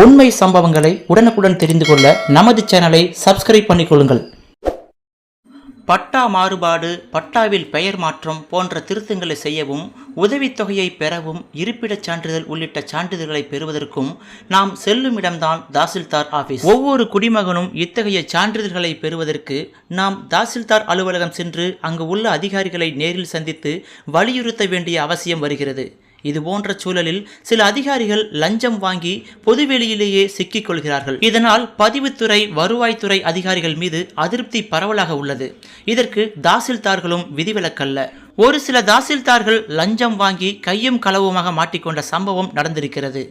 உண்மை சம்பவங்களை உடனுக்குடன் தெரிந்து கொள்ள நமது சேனலை சப்ஸ்கிரைப் பண்ணிக்கொள்ளுங்கள். பட்டா மாறுபாடு, பட்டாவில் பெயர் மாற்றம் போன்ற திருத்தங்களை செய்யவும், உதவித்தொகையை பெறவும், இருப்பிடச் சான்றிதழ் உள்ளிட்ட சான்றிதழ்களை பெறுவதற்கும் நாம் செல்லும் இடம்தான் தாசில்தார் ஆபீஸ். ஒவ்வொரு குடிமகனும் இத்தகைய சான்றிதழ்களை பெறுவதற்கு நாம் தாசில்தார் அலுவலகம் சென்று அங்கு உள்ள அதிகாரிகளை நேரில் சந்தித்து வலியுறுத்த வேண்டிய அவசியம் வருகிறது. இது போன்ற சூழலில் சில அதிகாரிகள் லஞ்சம் வாங்கி பொதுவெளியிலேயே சிக்கிக் கொள்கிறார்கள். இதனால் பதிவுத்துறை, வருவாய்த்துறை அதிகாரிகள் மீது அதிருப்தி பரவலாக உள்ளது. இதற்கு தாசில்தார்களும் விதிவிலக்கல்ல. ஒரு சில தாசில்தார்கள் லஞ்சம் வாங்கி கையும் களவுமாக மாட்டிக்கொண்ட சம்பவம் நடந்திருக்கிறது.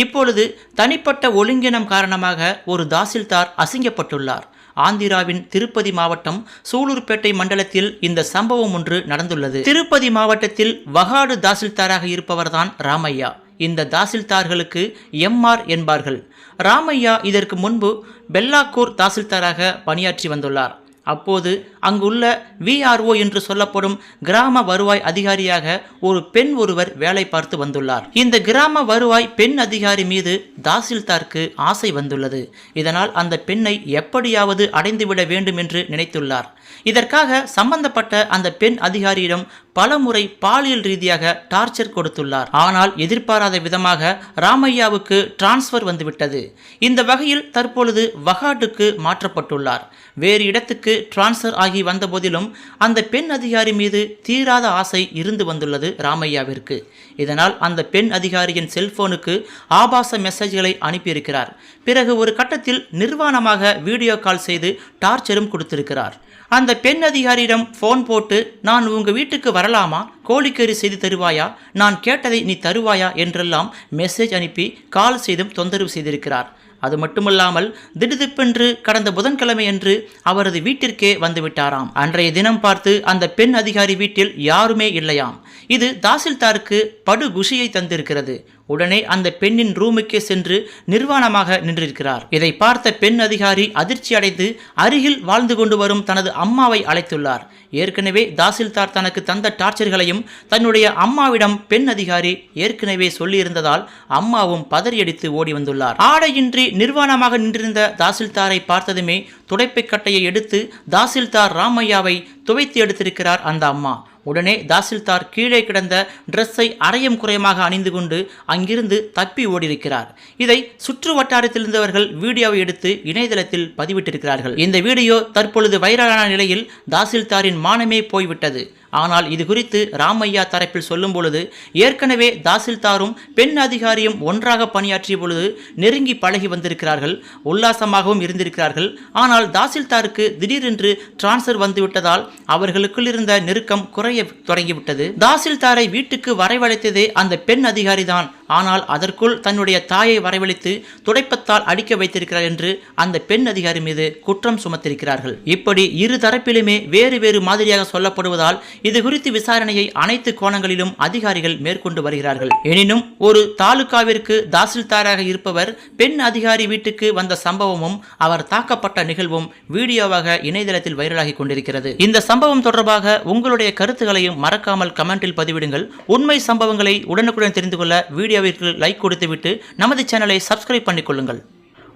இப்பொழுது தனிப்பட்ட ஒழுங்கினம் காரணமாக ஒரு தாசில்தார் அசிங்கப்பட்டுள்ளார். ஆந்திராவின் திருப்பதி மாவட்டம் சூலூர்பேட்டை மண்டலத்தில் இந்த சம்பவம் ஒன்று நடந்துள்ளது. திருப்பதி மாவட்டத்தில் வகாடு தாசில்தாராக இருப்பவர்தான் ராமையா. இந்த தாசில்தார்களுக்கு எம்ஆர் என்பார்கள். ராமையா இதற்கு முன்பு பெல்லாக்கூர் தாசில்தாராக பணியாற்றி வந்துள்ளார். அப்போது அங்குள்ள விஆர்ஓ என்று சொல்லப்படும் கிராம வருவாய் அதிகாரியாக ஒரு பெண் ஒருவர் வேலை பார்த்து வந்துள்ளார். இந்த கிராம வருவாய் பெண் அதிகாரி மீது தாசில்தாருக்கு ஆசை வந்துள்ளது. இதனால் அந்த பெண்ணை எப்படியாவது அடைந்துவிட வேண்டும் என்று நினைத்துள்ளார். இதற்காக சம்பந்தப்பட்ட அந்த பெண் அதிகாரியிடம் பலமுறை பாலியல் ரீதியாக டார்ச்சர் கொடுத்துள்ளார். ஆனால் எதிர்பாராத விதமாக ராமையாவுக்கு டிரான்ஸ்பர் வந்துவிட்டது. இந்த வகையில் தற்பொழுது வகாட்டுக்கு மாற்றப்பட்டுள்ளார். வேறு இடத்துக்கு டிரான்ஸ்பர் ஆகி வந்த போதிலும் அந்த பெண் அதிகாரி மீது தீராத ஆசை இருந்து வந்துள்ளது ராமையாவிற்கு. இதனால் அந்த பெண் அதிகாரியின் செல்போனுக்கு ஆபாச மெசேஜ்களை அனுப்பியிருக்கிறார். பிறகு ஒரு கட்டத்தில் நிர்வாணமாக வீடியோ கால் செய்து டார்ச்சரும் கொடுத்திருக்கிறார். அந்த பெண் அதிகாரியிடம் போன் போட்டு, நான் உங்க வீட்டுக்கு வரலாமா, கோழிக்கறி செய்து தருவாயா, நான் கேட்டதை நீ தருவாயா என்றெல்லாம் மெசேஜ் அனுப்பி கால் செய்தும் தொந்தரவு செய்திருக்கிறார். அது மட்டுமல்லாமல் திடுதிப்பென்று கடந்த புதன்கிழமை அன்று அவரது வீட்டிற்கே வந்துவிட்டாராம். அன்றைய தினம் பார்த்து அந்த பெண் அதிகாரி வீட்டில் யாருமே இல்லையாம். இது தாசில்தாருக்கு படு குஷியை தந்திருக்கிறது. உடனே அந்த பெண்ணின் ரூமுக்கே சென்று நிர்வாணமாக நின்றிருக்கிறார். இதை பார்த்த பெண் அதிகாரி அதிர்ச்சி அடைந்து அருகில் வாழ்ந்து கொண்டு வரும் தனது அம்மாவை அழைத்துள்ளார். ஏற்கனவே தாசில்தார் தனக்கு தந்த டார்ச்சர்களையும் தன்னுடைய அம்மாவிடம் பெண் அதிகாரி ஏற்கனவே சொல்லியிருந்ததால் அம்மாவும் பதறியடித்து ஓடி வந்துள்ளார். ஆடையின்றி நிர்வாணமாக நின்றிருந்த தாசில்தாரை பார்த்ததுமே துடைப்பை கட்டையை எடுத்து தாசில்தார் ராமையாவை துவைத்து எடுத்திருக்கிறார் அந்த அம்மா. உடனே தாசில்தார் கீழே கிடந்த டிரெஸ்ஸை அரையும் குறையமாக அணிந்து கொண்டு அங்கிருந்து தப்பி ஓடியிருக்கிறார். இதை சுற்று வட்டாரத்தில் இருந்தவர்கள் வீடியோவை எடுத்து இணையதளத்தில் பதிவிட்டிருக்கிறார்கள். இந்த வீடியோ தற்பொழுது வைரலான நிலையில் தாசில்தாரின் மானமே போய்விட்டது. ஆனால் இது குறித்து ராமையா தரப்பில் சொல்லும் பொழுது, ஏற்கனவே தாசில்தாரும் பெண் அதிகாரியும் ஒன்றாக பணியாற்றிய பொழுது நெருங்கி பழகி வந்திருக்கிறார்கள், உல்லாசமாகவும் இருந்திருக்கிறார்கள். ஆனால் தாசில்தாருக்கு திடீரென்று டிரான்ஸ்பர் வந்துவிட்டதால் அவர்களுக்குள் இருந்த நெருக்கம் குறைய தொடங்கிவிட்டது. தாசில்தாரை வீட்டுக்கு வரவழைத்ததே அந்த பெண் அதிகாரிதான். ஆனால் அதற்குள் தன்னுடைய தாயை வரவழைத்து துடைப்பத்தால் அடிக்க வைத்திருக்கிறார் என்று அந்த பெண் அதிகாரி மீது குற்றம் சுமத்திருக்கிறார்கள். இப்படி இரு தரப்பிலுமே வேறு வேறு மாதிரியாக சொல்லப்படுவதால் இது குறித்து விசாரணையை அனைத்து கோணங்களிலும் அதிகாரிகள் மேற்கொண்டு வருகிறார்கள். எனினும் ஒரு தாலுகாவிற்கு தாசில்தாராக இருப்பவர் பெண் அதிகாரி வீட்டுக்கு வந்த சம்பவமும் அவர் தாக்கப்பட்ட நிகழ்வும் வீடியோவாக இணையதளத்தில் வைரலாகி கொண்டிருக்கிறது. இந்த சம்பவம் தொடர்பாக உங்களுடைய கருத்துக்களையும் மறக்காமல் கமெண்டில் பதிவிடுங்கள். உண்மை சம்பவங்களை உடனுக்குடன் தெரிந்து கொள்ள வீடியோவிற்கு லைக் கொடுத்துவிட்டு நமது சேனலை சப்ஸ்கிரைப் பண்ணிக்கொள்ளுங்கள்.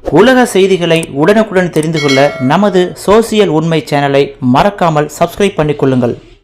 உலக செய்திகளை உடனுக்குடன் தெரிந்து கொள்ள நமது சோசியல் உண்மை சேனலை மறக்காமல் சப்ஸ்கிரைப் பண்ணிக்கொள்ளுங்கள்.